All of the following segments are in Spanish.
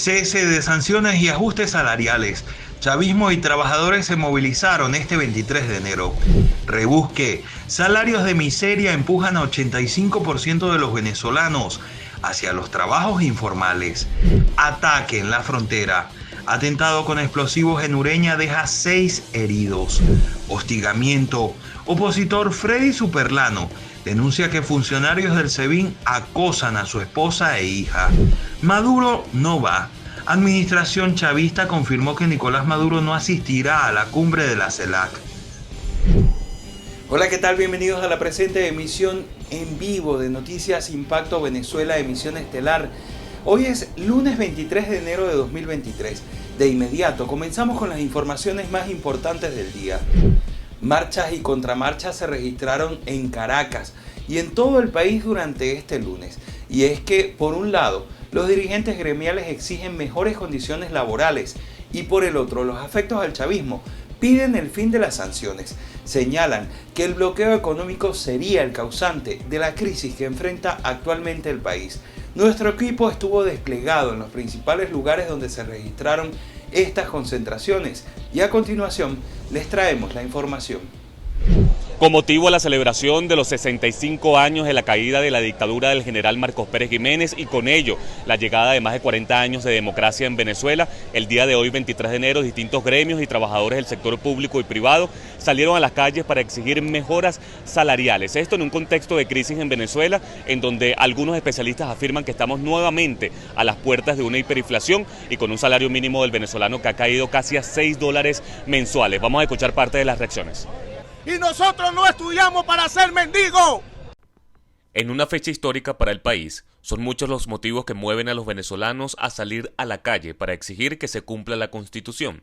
Cese de sanciones y ajustes salariales. Chavismo y trabajadores se movilizaron este 23 de enero. Rebusque. Salarios de miseria empujan a 85% de los venezolanos hacia los trabajos informales. Ataque en la frontera. Atentado con explosivos en Ureña deja 6 heridos. Hostigamiento. Opositor Freddy Superlano denuncia que funcionarios del SEBIN acosan a su esposa e hija. Maduro no va. Administración chavista confirmó que Nicolás Maduro no asistirá a la cumbre de la CELAC. Hola, ¿qué tal? Bienvenidos a la presente emisión en vivo de Noticias Impacto Venezuela, emisión estelar. Hoy es lunes 23 de enero de 2023. De inmediato comenzamos con las informaciones más importantes del día. Marchas y contramarchas se registraron en Caracas y en todo el país durante este lunes. Y es que, por un lado, los dirigentes gremiales exigen mejores condiciones laborales y por el otro, los afectos al chavismo piden el fin de las sanciones. Señalan que el bloqueo económico sería el causante de la crisis que enfrenta actualmente el país. Nuestro equipo estuvo desplegado en los principales lugares donde se registraron estas concentraciones y a continuación les traemos la información. Con motivo a la celebración de los 65 años de la caída de la dictadura del general Marcos Pérez Jiménez y con ello la llegada de más de 40 años de democracia en Venezuela, el día de hoy, 23 de enero, distintos gremios y trabajadores del sector público y privado salieron a las calles para exigir mejoras salariales. Esto en un contexto de crisis en Venezuela, en donde algunos especialistas afirman que estamos nuevamente a las puertas de una hiperinflación y con un salario mínimo del venezolano que ha caído casi a $6 mensuales. Vamos a escuchar parte de las reacciones. Y nosotros no estudiamos para ser mendigos. En una fecha histórica para el país, son muchos los motivos que mueven a los venezolanos a salir a la calle para exigir que se cumpla la Constitución,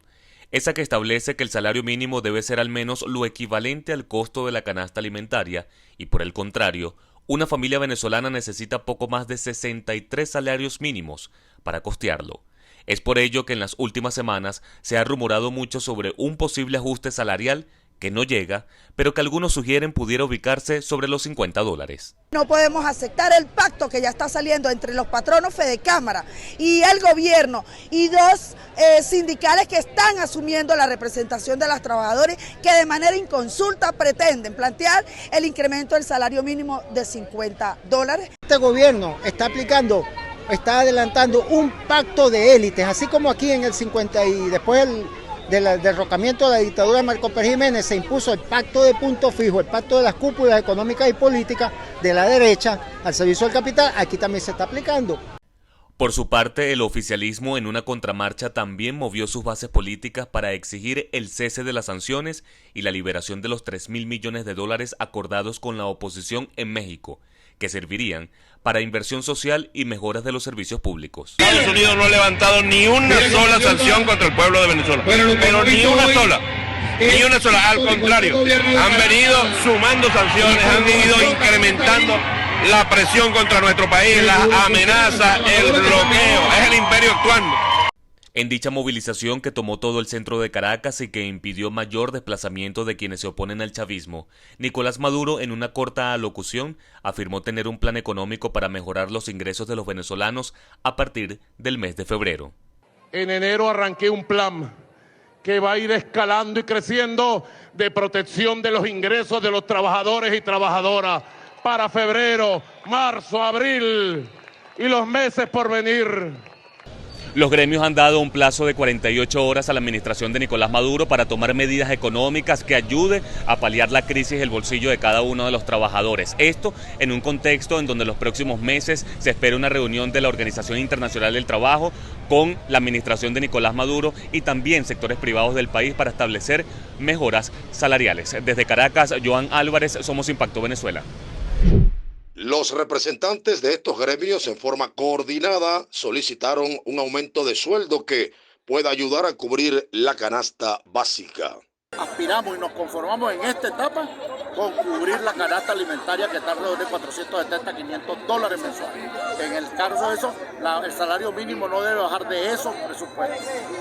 esa que establece que el salario mínimo debe ser al menos lo equivalente al costo de la canasta alimentaria y, por el contrario, una familia venezolana necesita poco más de 63 salarios mínimos para costearlo. Es por ello que en las últimas semanas se ha rumorado mucho sobre un posible ajuste salarial que no llega, pero que algunos sugieren pudiera ubicarse sobre los $50. No podemos aceptar el pacto que ya está saliendo entre los patronos Fedecámara y el gobierno y dos sindicales que están asumiendo la representación de los trabajadores que de manera inconsulta pretenden plantear el incremento del salario mínimo de $50. Este gobierno está adelantando un pacto de élites, así como aquí en el 50 y después del derrocamiento de la dictadura de Marcos Pérez Jiménez se impuso el pacto de punto fijo, el pacto de las cúpulas económicas y políticas de la derecha al servicio del capital. Aquí también se está aplicando. Por su parte, el oficialismo en una contramarcha también movió sus bases políticas para exigir el cese de las sanciones y la liberación de los $3.000 millones acordados con la oposición en México, que servirían para inversión social y mejoras de los servicios públicos. Estados Unidos no ha levantado ni una sola sanción contra el pueblo de Venezuela, pero ni una sola, al contrario, han venido sumando sanciones, han venido incrementando la presión contra nuestro país, la amenaza, el bloqueo, es el imperio actuando. En dicha movilización que tomó todo el centro de Caracas y que impidió mayor desplazamiento de quienes se oponen al chavismo, Nicolás Maduro, en una corta alocución, afirmó tener un plan económico para mejorar los ingresos de los venezolanos a partir del mes de febrero. En enero arranqué un plan que va a ir escalando y creciendo de protección de los ingresos de los trabajadores y trabajadoras para febrero, marzo, abril y los meses por venir. Los gremios han dado un plazo de 48 horas a la administración de Nicolás Maduro para tomar medidas económicas que ayude a paliar la crisis del bolsillo de cada uno de los trabajadores. Esto en un contexto en donde en los próximos meses se espera una reunión de la Organización Internacional del Trabajo con la administración de Nicolás Maduro y también sectores privados del país para establecer mejoras salariales. Desde Caracas, Joan Álvarez, Somos Impacto Venezuela. Los representantes de estos gremios en forma coordinada solicitaron un aumento de sueldo que pueda ayudar a cubrir la canasta básica. Aspiramos y nos conformamos en esta etapa con cubrir la canasta alimentaria que está alrededor de $470 a $500 mensuales. En el caso de eso, el salario mínimo no debe bajar de esos presupuestos.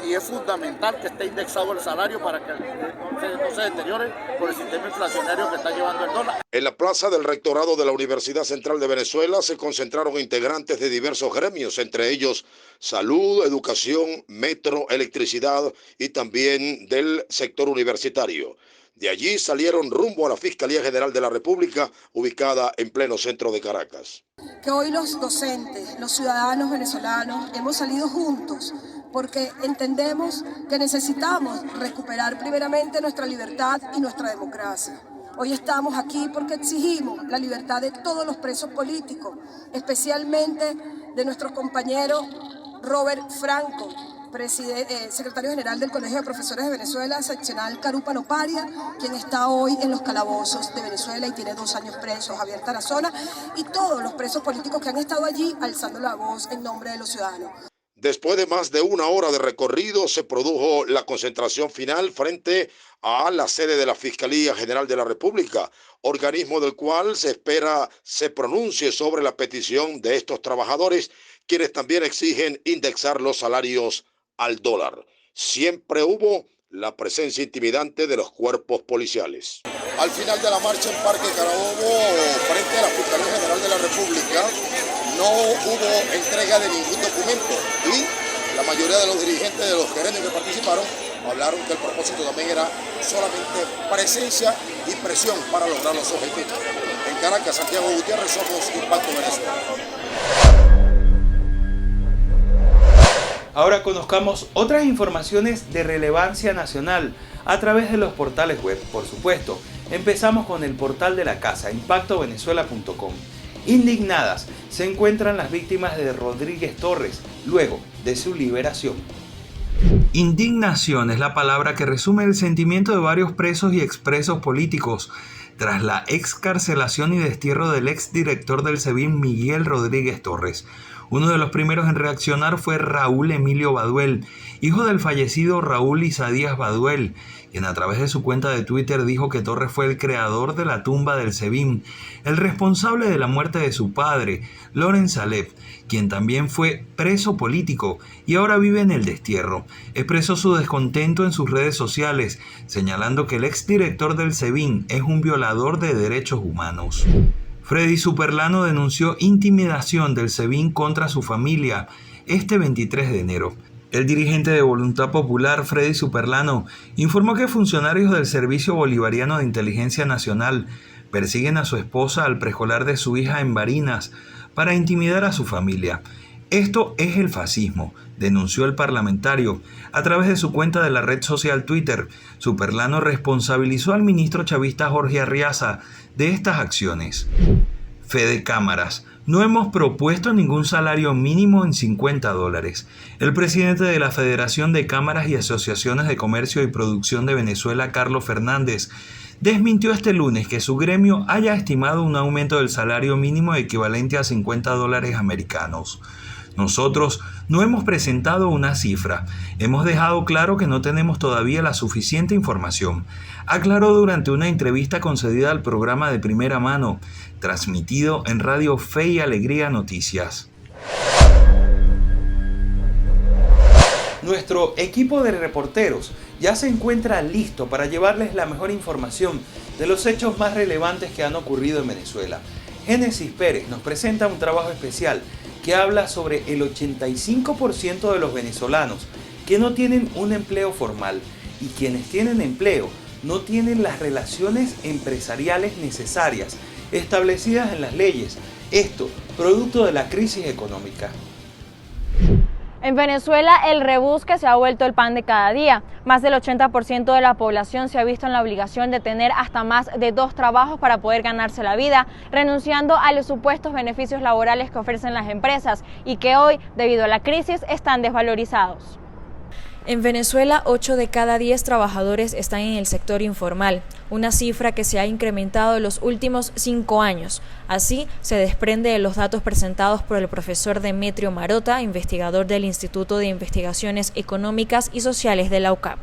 Y es fundamental que esté indexado el salario para que no se deteriore por el sistema inflacionario que está llevando el dólar. En la plaza del rectorado de la Universidad Central de Venezuela se concentraron integrantes de diversos gremios, entre ellos salud, educación, metro, electricidad y también del sector universitario. De allí salieron rumbo a la Fiscalía General de la República, ubicada en pleno centro de Caracas. Que hoy los docentes, los ciudadanos venezolanos, hemos salido juntos porque entendemos que necesitamos recuperar primeramente nuestra libertad y nuestra democracia. Hoy estamos aquí porque exigimos la libertad de todos los presos políticos, especialmente de nuestro compañero Robert Franco, secretario general del Colegio de Profesores de Venezuela, seccional Carúpano Paria, quien está hoy en los calabozos de Venezuela y tiene 2 años preso, Javier Tarazona, y todos los presos políticos que han estado allí alzando la voz en nombre de los ciudadanos. Después de más de 1 hora de recorrido, se produjo la concentración final frente a la sede de la Fiscalía General de la República, organismo del cual se espera se pronuncie sobre la petición de estos trabajadores, quienes también exigen indexar los salarios al dólar. Siempre hubo la presencia intimidante de los cuerpos policiales. Al final de la marcha en Parque Carabobo, frente a la Fiscalía General de la República, no hubo entrega de ningún documento y la mayoría de los dirigentes de los gerentes que participaron hablaron que el propósito también era solamente presencia y presión para lograr los objetivos. En Caracas, Santiago Gutiérrez, somos Impacto Venezuela. Ahora conozcamos otras informaciones de relevancia nacional a través de los portales web, por supuesto. Empezamos con el portal de la casa, impactovenezuela.com. Indignadas se encuentran las víctimas de Rodríguez Torres luego de su liberación. Indignación es la palabra que resume el sentimiento de varios presos y expresos políticos tras la excarcelación y destierro del exdirector del SEBIN, Miguel Rodríguez Torres. Uno de los primeros en reaccionar fue Raúl Emilio Baduel, hijo del fallecido Raúl Isaías Baduel, quien a través de su cuenta de Twitter dijo que Torres fue el creador de la tumba del SEBIN, el responsable de la muerte de su padre, Lorenz Alep, quien también fue preso político y ahora vive en el destierro. Expresó su descontento en sus redes sociales, señalando que el exdirector del SEBIN es un violador de derechos humanos. Freddy Superlano denunció intimidación del SEBIN contra su familia este 23 de enero. El dirigente de Voluntad Popular, Freddy Superlano, informó que funcionarios del Servicio Bolivariano de Inteligencia Nacional persiguen a su esposa al preescolar de su hija en Barinas para intimidar a su familia. Esto es el fascismo, denunció el parlamentario. A través de su cuenta de la red social Twitter, Superlano responsabilizó al ministro chavista Jorge Arriaza de estas acciones. Fede Cámaras. No hemos propuesto ningún salario mínimo en $50. El presidente de la Federación de Cámaras y Asociaciones de Comercio y Producción de Venezuela, Carlos Fernández, desmintió este lunes que su gremio haya estimado un aumento del salario mínimo equivalente a $50 americanos. Nosotros no hemos presentado una cifra. Hemos dejado claro que no tenemos todavía la suficiente información, aclaró durante una entrevista concedida al programa de Primera Mano, transmitido en Radio Fe y Alegría Noticias. Nuestro equipo de reporteros ya se encuentra listo para llevarles la mejor información de los hechos más relevantes que han ocurrido en Venezuela. Génesis Pérez nos presenta un trabajo especial que habla sobre el 85% de los venezolanos que no tienen un empleo formal y quienes tienen empleo no tienen las relaciones empresariales necesarias establecidas en las leyes. Esto producto de la crisis económica. En Venezuela, el rebusque se ha vuelto el pan de cada día. Más del 80% de la población se ha visto en la obligación de tener hasta más de 2 trabajos para poder ganarse la vida, renunciando a los supuestos beneficios laborales que ofrecen las empresas y que hoy, debido a la crisis, están desvalorizados. En Venezuela, 8 de cada 10 trabajadores están en el sector informal, una cifra que se ha incrementado en los últimos 5 años. Así se desprende de los datos presentados por el profesor Demetrio Marota, investigador del Instituto de Investigaciones Económicas y Sociales de la UCAP.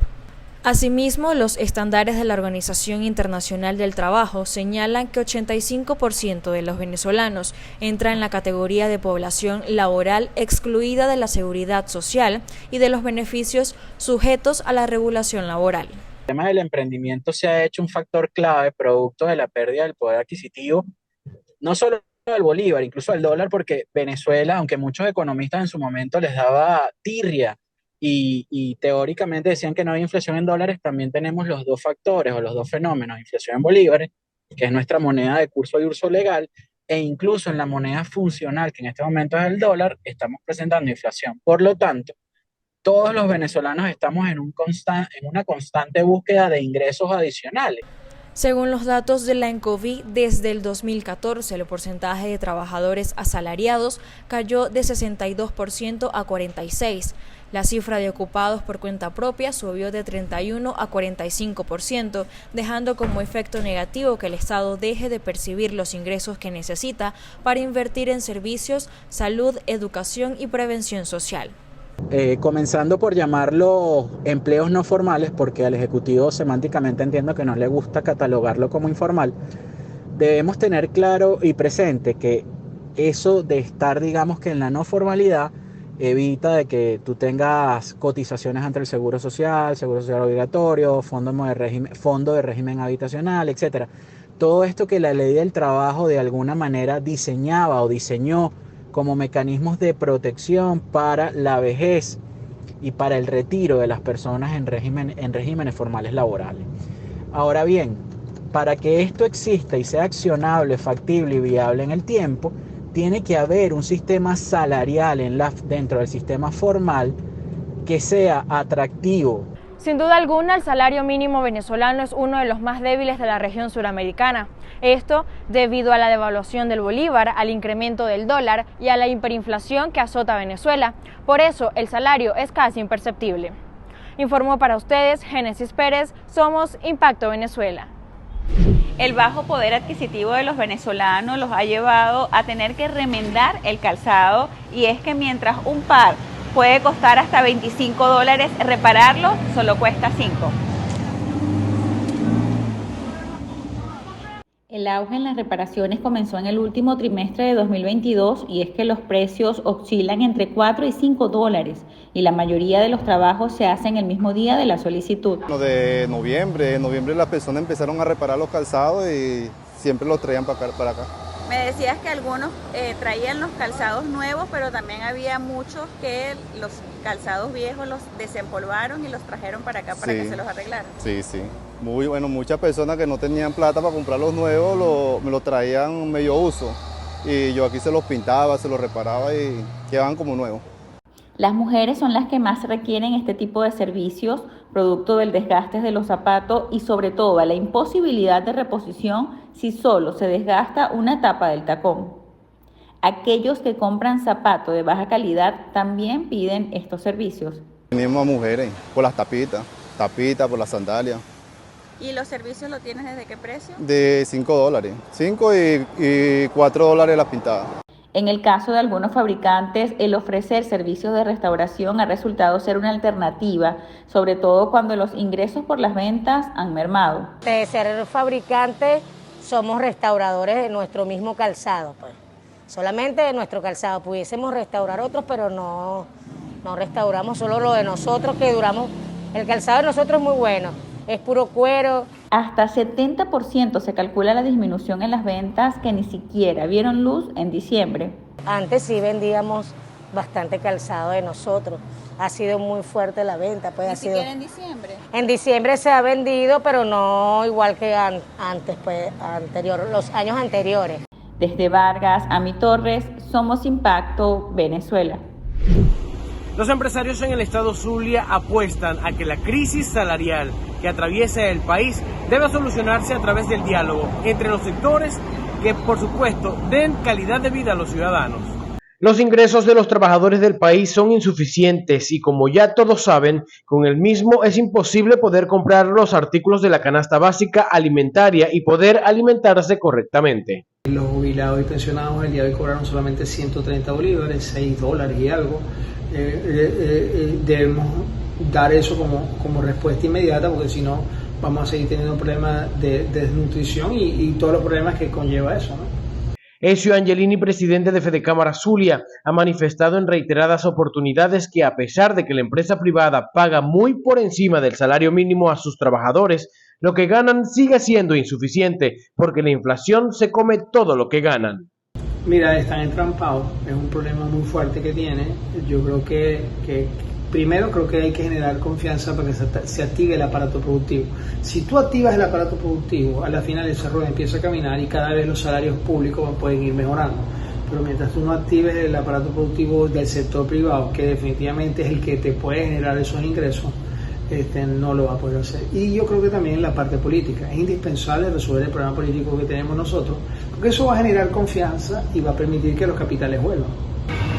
Asimismo, los estándares de la Organización Internacional del Trabajo señalan que 85% de los venezolanos entra en la categoría de población laboral excluida de la seguridad social y de los beneficios sujetos a la regulación laboral. El tema del emprendimiento se ha hecho un factor clave producto de la pérdida del poder adquisitivo, no solo del bolívar, incluso del dólar, porque Venezuela, aunque muchos economistas en su momento les daba tirria y teóricamente decían que no había inflación en dólares, también tenemos los dos factores o los dos fenómenos, inflación en bolívares, que es nuestra moneda de curso y uso legal, e incluso en la moneda funcional, que en este momento es el dólar, estamos presentando inflación. Por lo tanto, todos los venezolanos estamos en una constante búsqueda de ingresos adicionales. Según los datos de la ENCOVI, desde el 2014 el porcentaje de trabajadores asalariados cayó de 62% a 46%. La cifra de ocupados por cuenta propia subió de 31% a 45%, dejando como efecto negativo que el Estado deje de percibir los ingresos que necesita para invertir en servicios, salud, educación y prevención social. Comenzando por llamarlo empleos no formales, porque al Ejecutivo semánticamente entiendo que no le gusta catalogarlo como informal, debemos tener claro y presente que eso de estar, digamos que en la no formalidad, evita de que tú tengas cotizaciones ante el Seguro Social obligatorio, fondo de régimen habitacional, etc. Todo esto que la ley del trabajo de alguna manera diseñaba o diseñó como mecanismos de protección para la vejez y para el retiro de las personas en regímenes formales laborales. Ahora bien, para que esto exista y sea accionable, factible y viable en el tiempo, tiene que haber un sistema salarial dentro del sistema formal que sea atractivo. Sin duda alguna, el salario mínimo venezolano es uno de los más débiles de la región suramericana. Esto debido a la devaluación del bolívar, al incremento del dólar y a la hiperinflación que azota a Venezuela. Por eso, el salario es casi imperceptible. Informó para ustedes Génesis Pérez, somos Impacto Venezuela. El bajo poder adquisitivo de los venezolanos los ha llevado a tener que remendar el calzado, y es que mientras un par puede costar hasta $25, repararlo solo cuesta 5. El auge en las reparaciones comenzó en el último trimestre de 2022 y es que los precios oscilan entre $4 y $5 y la mayoría de los trabajos se hacen el mismo día de la solicitud. De noviembre las personas empezaron a reparar los calzados y siempre los traían para acá. Me decías que algunos traían los calzados nuevos, pero también había muchos que los calzados viejos los desempolvaron y los trajeron para acá para que se los arreglaran. Sí. Muy bueno, muchas personas que no tenían plata para comprar los nuevos me los traían medio uso y yo aquí se los pintaba, se los reparaba y quedaban como nuevos. Las mujeres son las que más requieren este tipo de servicios, producto del desgaste de los zapatos y sobre todo a la imposibilidad de reposición si solo se desgasta una tapa del tacón. Aquellos que compran zapatos de baja calidad también piden estos servicios. Tenemos a mujeres por las tapitas, por las sandalias. ¿Y los servicios lo tienes desde qué precio? De $5, 5 y $4 las pintadas. En el caso de algunos fabricantes, el ofrecer servicios de restauración ha resultado ser una alternativa, sobre todo cuando los ingresos por las ventas han mermado. De ser fabricante, somos restauradores de nuestro mismo calzado, pues. Solamente de nuestro calzado. Pudiésemos restaurar otros, pero no restauramos solo lo de nosotros, que duramos. El calzado de nosotros es muy bueno, es puro cuero. Hasta 70% se calcula la disminución en las ventas que ni siquiera vieron luz en diciembre. Antes sí vendíamos bastante calzado de nosotros. Ha sido muy fuerte la venta. Pues ¿Ni siquiera en diciembre? En diciembre se ha vendido, pero no igual que antes, pues, los años anteriores. Desde Vargas a Mi Torres, somos Impacto Venezuela. Los empresarios en el estado Zulia apuestan a que la crisis salarial que atraviesa el país debe solucionarse a través del diálogo entre los sectores que, por supuesto, den calidad de vida a los ciudadanos. Los ingresos de los trabajadores del país son insuficientes y, como ya todos saben, con el mismo es imposible poder comprar los artículos de la canasta básica alimentaria y poder alimentarse correctamente. Los jubilados y pensionados el día de hoy cobraron solamente 130 bolívares, $6 y algo. Debemos dar eso como respuesta inmediata, porque si no vamos a seguir teniendo problemas de desnutrición y todos los problemas que conlleva eso, ¿no? Ezio Angelini, presidente de Fedecámara Zulia, ha manifestado en reiteradas oportunidades que a pesar de que la empresa privada paga muy por encima del salario mínimo a sus trabajadores, lo que ganan sigue siendo insuficiente porque la inflación se come todo lo que ganan. Mira, están entrampados, es un problema muy fuerte que tiene. Yo creo que primero creo que hay que generar confianza para que se active el aparato productivo. Si tú activas el aparato productivo, a la final esa rueda empieza a caminar y cada vez los salarios públicos pueden ir mejorando. Pero mientras tú no actives el aparato productivo del sector privado, que definitivamente es el que te puede generar esos ingresos, no lo va a poder hacer. Y yo creo que también la parte política. Es indispensable resolver el problema político que tenemos nosotros, porque eso va a generar confianza y va a permitir que los capitales vuelvan.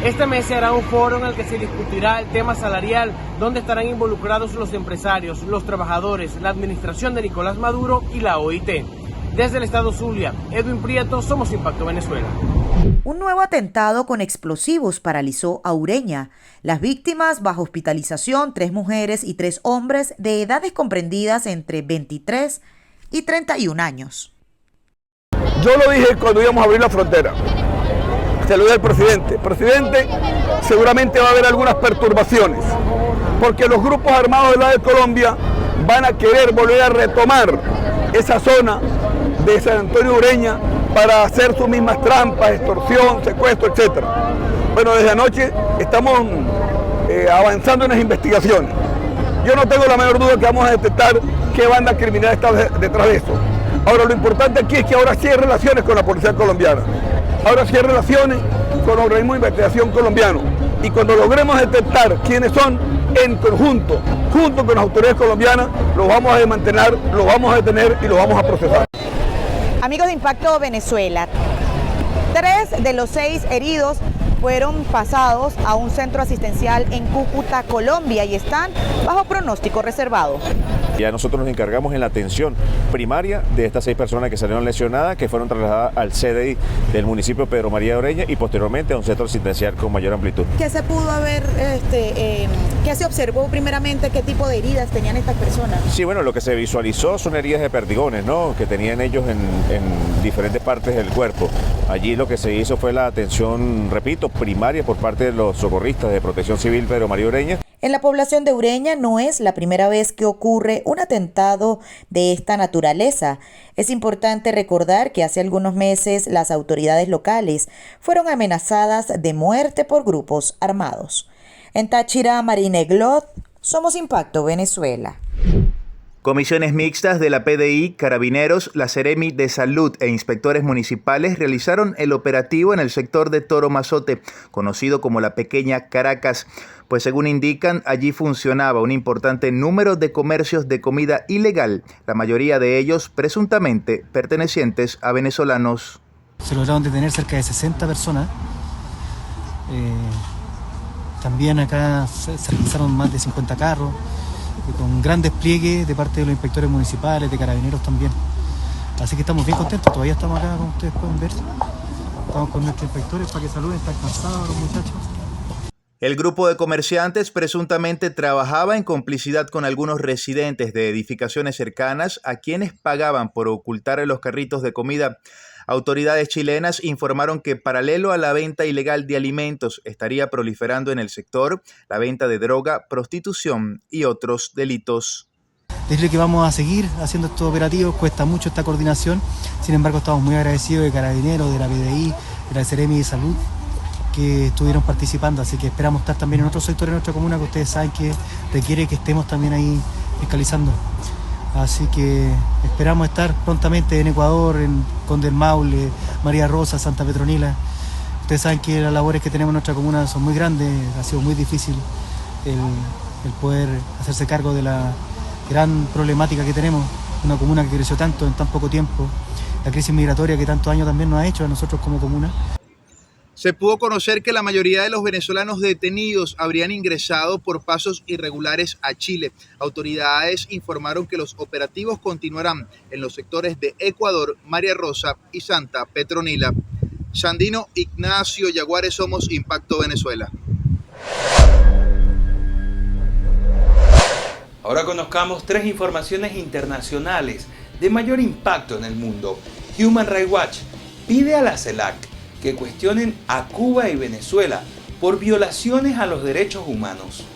Este mes se hará un foro en el que se discutirá el tema salarial, donde estarán involucrados los empresarios, los trabajadores, la administración de Nicolás Maduro y la OIT. Desde el estado Zulia, Edwin Prieto, Somos Impacto Venezuela. Un nuevo atentado con explosivos paralizó a Ureña. Las víctimas bajo hospitalización, 3 mujeres y 3 hombres de edades comprendidas entre 23 y 31 años. Yo lo dije cuando íbamos a abrir la frontera. Se lo dije al presidente. Presidente, seguramente va a haber algunas perturbaciones, porque los grupos armados de la de Colombia van a querer volver a retomar esa zona de San Antonio Ureña para hacer sus mismas trampas, extorsión, secuestro, etc. Bueno, desde anoche estamos avanzando en las investigaciones. Yo no tengo la menor duda que vamos a detectar qué banda criminal está detrás de eso. Ahora, lo importante aquí es que ahora sí hay relaciones con la policía colombiana. Ahora sí hay relaciones con los organismos de investigación colombianos. Y cuando logremos detectar quiénes son, en conjunto, junto con las autoridades colombianas, los vamos a desmantelar, los vamos a detener y los vamos a procesar. Amigos de Impacto Venezuela, 3 de los 6 heridos fueron pasados a un centro asistencial en Cúcuta, Colombia, y están bajo pronóstico reservado. Ya nosotros nos encargamos en la atención primaria de estas 6 personas que salieron lesionadas, que fueron trasladadas al CDI del municipio Pedro María de Ureña y posteriormente a un centro asistencial con mayor amplitud. ¿Qué se pudo haber, qué se observó primeramente, qué tipo de heridas tenían estas personas? Sí, bueno, lo que se visualizó son heridas de perdigones, ¿no?, que tenían ellos en diferentes partes del cuerpo. Allí lo que se hizo fue la atención, repito, primaria por parte de los socorristas de Protección Civil Pedro María Ureña. En la población de Ureña no es la primera vez que ocurre un atentado de esta naturaleza. Es importante recordar que hace algunos meses las autoridades locales fueron amenazadas de muerte por grupos armados. En Táchira, Marina Eglot, Somos Impacto Venezuela. Comisiones mixtas de la PDI, Carabineros, la Seremi de Salud e inspectores municipales realizaron el operativo en el sector de Toro Mazote, conocido como la Pequeña Caracas, pues según indican, allí funcionaba un importante número de comercios de comida ilegal, la mayoría de ellos presuntamente pertenecientes a venezolanos. Se lograron detener cerca de 60 personas. También acá se realizaron más de 50 carros, con gran despliegue de parte de los inspectores municipales, de Carabineros también. Así que estamos bien contentos, todavía estamos acá, como ustedes pueden ver. Estamos con nuestros inspectores para que saluden, están cansados los muchachos. El grupo de comerciantes presuntamente trabajaba en complicidad con algunos residentes de edificaciones cercanas a quienes pagaban por ocultar los carritos de comida. Autoridades chilenas informaron que paralelo a la venta ilegal de alimentos estaría proliferando en el sector la venta de droga, prostitución y otros delitos. Decirle que vamos a seguir haciendo estos operativos, cuesta mucho esta coordinación, sin embargo estamos muy agradecidos de Carabineros, de la PDI, de la Seremi de Salud, que estuvieron participando, así que esperamos estar también en otros sectores de nuestra comuna que ustedes saben que requiere que estemos también ahí fiscalizando. Así que esperamos estar prontamente en Ecuador, en Conde del Maule, María Rosa, Santa Petronila. Ustedes saben que las labores que tenemos en nuestra comuna son muy grandes, ha sido muy difícil el poder hacerse cargo de la gran problemática que tenemos, una comuna que creció tanto en tan poco tiempo, la crisis migratoria que tantos años también nos ha hecho a nosotros como comuna. Se pudo conocer que la mayoría de los venezolanos detenidos habrían ingresado por pasos irregulares a Chile. Autoridades informaron que los operativos continuarán en los sectores de Ecuador, María Rosa y Santa Petronila. Sandino Ignacio Yaguares, Somos Impacto Venezuela. Ahora conozcamos 3 informaciones internacionales de mayor impacto en el mundo. Human Rights Watch pide a la CELAC que cuestionen a Cuba y Venezuela por violaciones a los derechos humanos.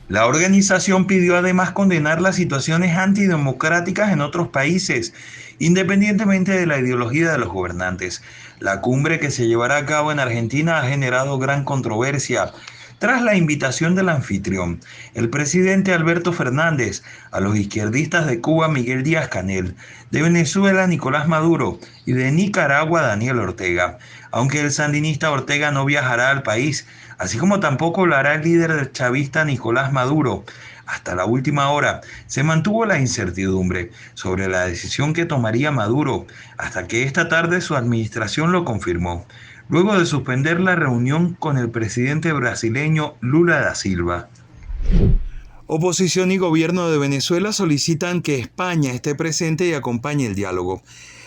La organización pidió además condenar las situaciones antidemocráticas en otros países, independientemente de la ideología de los gobernantes. La cumbre que se llevará a cabo en Argentina ha generado gran controversia tras la invitación del anfitrión, el presidente Alberto Fernández, a los izquierdistas de Cuba Miguel Díaz-Canel, de Venezuela Nicolás Maduro y de Nicaragua Daniel Ortega, aunque el sandinista Ortega no viajará al país, así como tampoco lo hará el líder chavista Nicolás Maduro. Hasta la última hora se mantuvo la incertidumbre sobre la decisión que tomaría Maduro, hasta que esta tarde su administración lo confirmó, luego de suspender la reunión con el presidente brasileño Lula da Silva. Oposición y gobierno de Venezuela solicitan que España esté presente y acompañe el diálogo.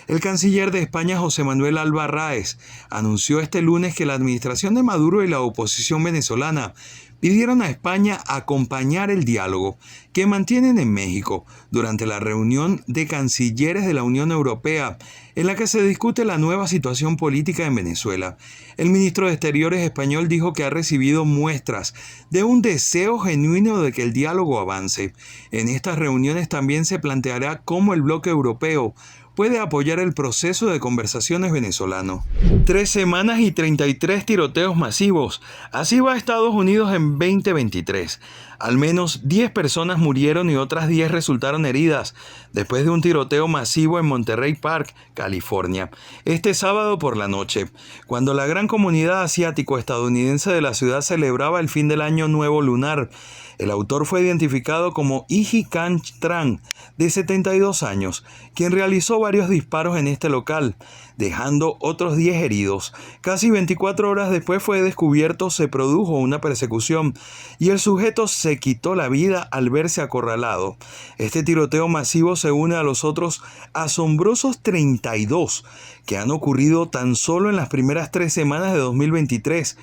El canciller de España, José Manuel Albarráez, anunció este lunes que la administración de Maduro y la oposición venezolana pidieron a España acompañar el diálogo que mantienen en México durante la reunión de cancilleres de la Unión Europea, en la que se discute la nueva situación política en Venezuela. El ministro de Exteriores español dijo que ha recibido muestras de un deseo genuino de que el diálogo avance. En estas reuniones también se planteará cómo el bloque europeo puede apoyar el proceso de conversaciones venezolano. 3 semanas y 33 tiroteos masivos. Así va Estados Unidos en 2023. Al menos 10 personas murieron y otras 10 resultaron heridas después de un tiroteo masivo en Monterey Park, California, este sábado por la noche, cuando la gran comunidad asiático-estadounidense de la ciudad celebraba el fin del año nuevo lunar. El autor fue identificado como Iji Kang Tran, de 72 años, quien realizó varios disparos en este local, dejando otros 10 heridos. Casi 24 horas después fue descubierto, se produjo una persecución y el sujeto se quitó la vida al verse acorralado. Este tiroteo masivo se une a los otros asombrosos 32 que han ocurrido tan solo en las primeras 3 semanas de 2023.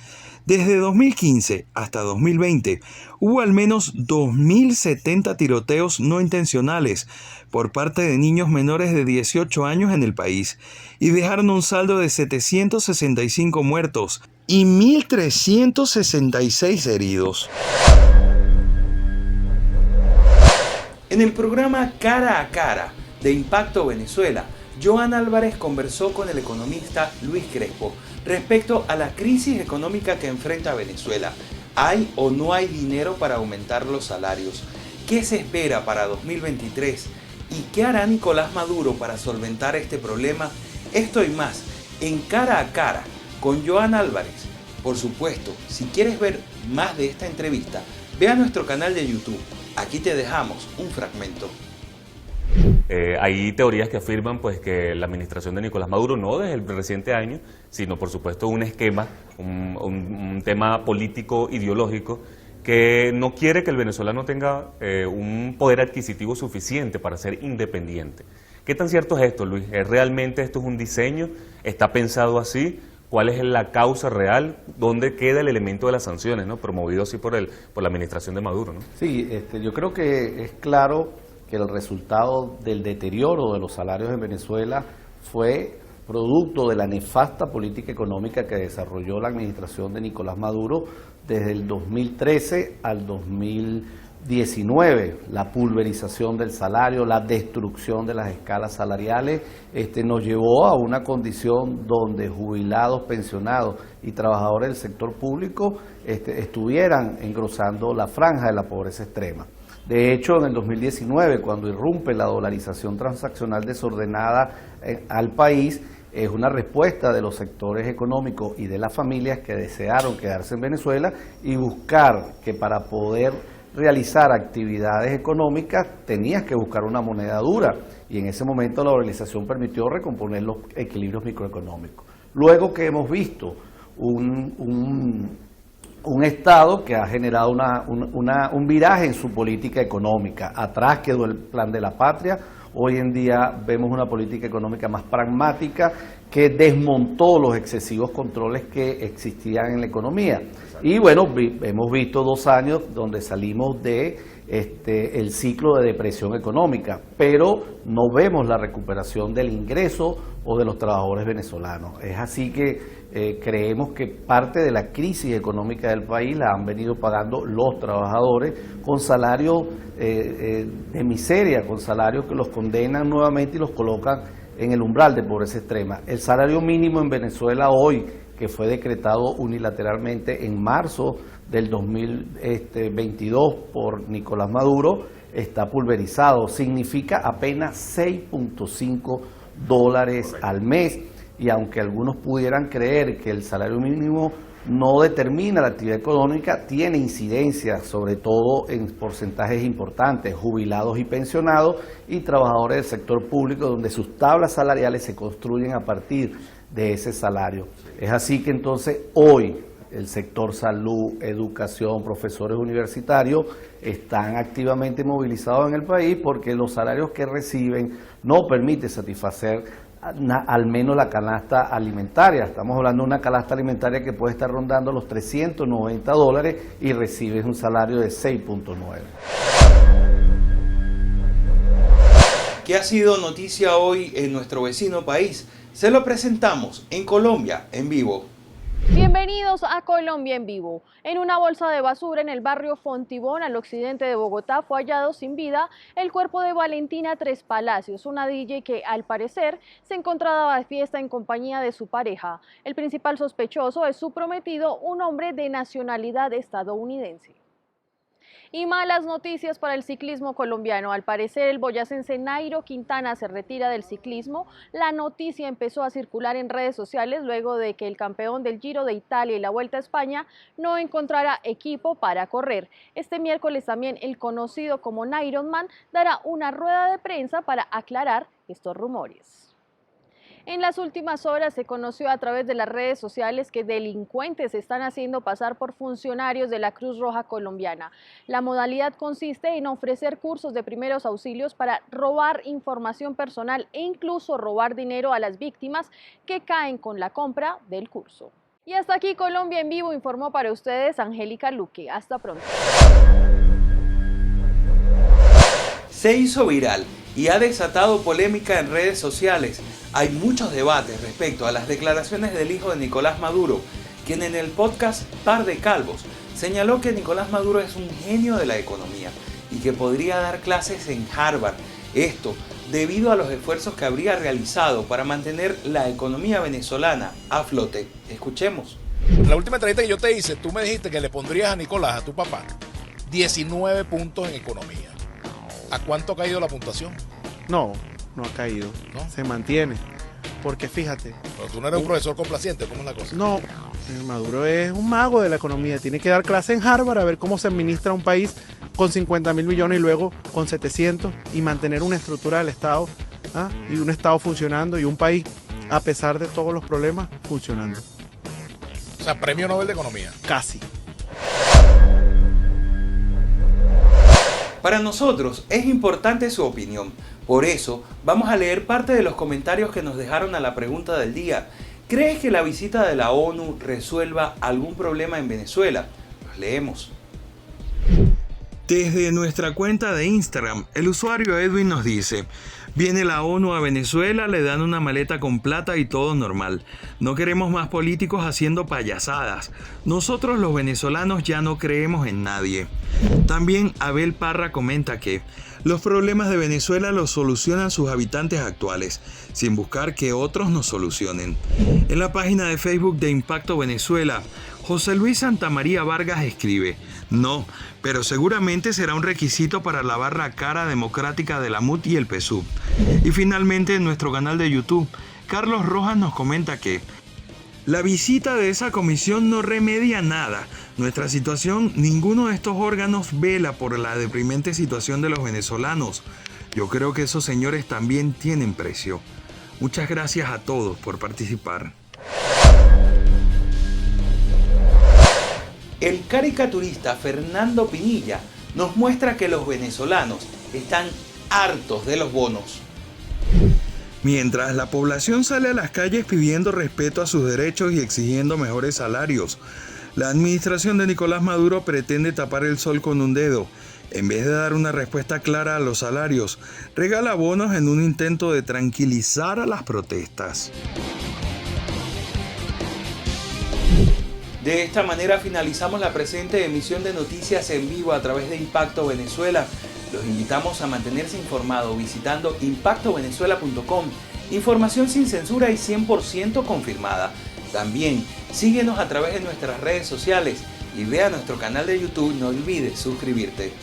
Desde 2015 hasta 2020 hubo al menos 2.070 tiroteos no intencionales por parte de niños menores de 18 años en el país y dejaron un saldo de 765 muertos y 1.366 heridos. En el programa Cara a Cara de Impacto Venezuela, Joan Álvarez conversó con el economista Luis Crespo respecto a la crisis económica que enfrenta Venezuela. ¿Hay o no hay dinero para aumentar los salarios? ¿Qué se espera para 2023? ¿Y qué hará Nicolás Maduro para solventar este problema? Esto y más en Cara a Cara con Joan Álvarez. Por supuesto, si quieres ver más de esta entrevista, ve a nuestro canal de YouTube. Aquí te dejamos un fragmento. Hay teorías que afirman pues que la administración de Nicolás Maduro, no desde el reciente año, sino por supuesto un esquema, un tema político ideológico que no quiere que el venezolano tenga un poder adquisitivo suficiente para ser independiente. ¿Qué tan cierto es esto, Luis? ¿Realmente esto es un diseño? ¿Está pensado así? ¿Cuál es la causa real? ¿Dónde queda el elemento de las sanciones, ¿no? Promovido así por la administración de Maduro, ¿no? Sí, yo creo que es claro que el resultado del deterioro de los salarios en Venezuela fue producto de la nefasta política económica que desarrolló la administración de Nicolás Maduro desde el 2013 al 2019. La pulverización del salario, la destrucción de las escalas salariales, nos llevó a una condición donde jubilados, pensionados y trabajadores del sector público estuvieran engrosando la franja de la pobreza extrema. De hecho, en el 2019, cuando irrumpe la dolarización transaccional desordenada al país, es una respuesta de los sectores económicos y de las familias que desearon quedarse en Venezuela y buscar que para poder realizar actividades económicas tenías que buscar una moneda dura, y en ese momento la dolarización permitió recomponer los equilibrios microeconómicos. Luego que hemos visto un Estado que ha generado un viraje en su política económica. Atrás quedó el Plan de la Patria, Hoy en día vemos una política económica más pragmática que desmontó los excesivos controles que existían en la economía. Y bueno, hemos visto 2 años donde salimos de el ciclo de depresión económica, pero no vemos la recuperación del ingreso o de los trabajadores venezolanos. Es así que creemos que parte de la crisis económica del país la han venido pagando los trabajadores con salarios de miseria, con salarios que los condenan nuevamente y los colocan en el umbral de pobreza extrema. El salario mínimo en Venezuela hoy, que fue decretado unilateralmente en marzo del 2022 por Nicolás Maduro, está pulverizado. Significa apenas $6.5 al mes. Y aunque algunos pudieran creer que el salario mínimo no determina la actividad económica, tiene incidencia sobre todo en porcentajes importantes, jubilados y pensionados y trabajadores del sector público, donde sus tablas salariales se construyen a partir de ese salario. Es así que entonces hoy el sector salud, educación, profesores universitarios están activamente movilizados en el país porque los salarios que reciben no permiten satisfacer al menos la canasta alimentaria. Estamos hablando de una canasta alimentaria que puede estar rondando los $390 y recibes un salario de 6.9. ¿Qué ha sido noticia hoy en nuestro vecino país? Se lo presentamos en Colombia en Vivo. Bienvenidos a Colombia en Vivo. En una bolsa de basura en el barrio Fontibón, al occidente de Bogotá, fue hallado sin vida el cuerpo de Valentina Tres Palacios, una DJ que, al parecer, se encontraba de fiesta en compañía de su pareja. El principal sospechoso es su prometido, un hombre de nacionalidad estadounidense. Y malas noticias para el ciclismo colombiano. Al parecer, el boyacense Nairo Quintana se retira del ciclismo. La noticia empezó a circular en redes sociales luego de que el campeón del Giro de Italia y la Vuelta a España no encontrara equipo para correr. Este miércoles también el conocido como Naironman dará una rueda de prensa para aclarar estos rumores. En las últimas horas se conoció a través de las redes sociales que delincuentes se están haciendo pasar por funcionarios de la Cruz Roja colombiana. La modalidad consiste en ofrecer cursos de primeros auxilios para robar información personal e incluso robar dinero a las víctimas que caen con la compra del curso. Y hasta aquí Colombia en Vivo, informó para ustedes Angélica Luque. Hasta pronto. Se hizo viral y ha desatado polémica en redes sociales. Hay muchos debates respecto a las declaraciones del hijo de Nicolás Maduro, quien en el podcast Par de Calvos señaló que Nicolás Maduro es un genio de la economía y que podría dar clases en Harvard. Esto debido a los esfuerzos que habría realizado para mantener la economía venezolana a flote. Escuchemos. La última entrevista que yo te hice, tú me dijiste que le pondrías a Nicolás, a tu papá, 19 puntos en economía. ¿A cuánto ha caído la puntuación? No ha caído, ¿no? Se mantiene, porque fíjate. Pero tú no eres un profesor complaciente, ¿cómo es la cosa? No, Maduro es un mago de la economía, tiene que dar clase en Harvard a ver cómo se administra un país con 50.000 millones y luego con 700 y mantener una estructura del Estado y un Estado funcionando y un país, a pesar de todos los problemas, funcionando. O sea, premio Nobel de Economía. Casi. Para nosotros es importante su opinión, por eso vamos a leer parte de los comentarios que nos dejaron a la pregunta del día. ¿Crees que la visita de la ONU resuelva algún problema en Venezuela? Los leemos. Desde nuestra cuenta de Instagram, el usuario Edwin nos dice: viene la ONU a Venezuela, le dan una maleta con plata y todo normal. No queremos más políticos haciendo payasadas. Nosotros los venezolanos ya no creemos en nadie. También Abel Parra comenta que los problemas de Venezuela los solucionan sus habitantes actuales, sin buscar que otros nos solucionen. En la página de Facebook de Impacto Venezuela, José Luis Santamaría Vargas escribe: no, pero seguramente será un requisito para lavar la cara democrática de la MUT y el PSUV. Y finalmente en nuestro canal de YouTube, Carlos Rojas nos comenta que la visita de esa comisión no remedia nada. Nuestra situación, ninguno de estos órganos vela por la deprimente situación de los venezolanos. Yo creo que esos señores también tienen precio. Muchas gracias a todos por participar. El caricaturista Fernando Pinilla nos muestra que los venezolanos están hartos de los bonos. Mientras la población sale a las calles pidiendo respeto a sus derechos y exigiendo mejores salarios, la administración de Nicolás Maduro pretende tapar el sol con un dedo. En vez de dar una respuesta clara a los salarios, regala bonos en un intento de tranquilizar a las protestas. De esta manera finalizamos la presente emisión de Noticias en Vivo a través de Impacto Venezuela. Los invitamos a mantenerse informados visitando impactovenezuela.com. Información sin censura y 100% confirmada. También síguenos a través de nuestras redes sociales y vea nuestro canal de YouTube. No olvides suscribirte.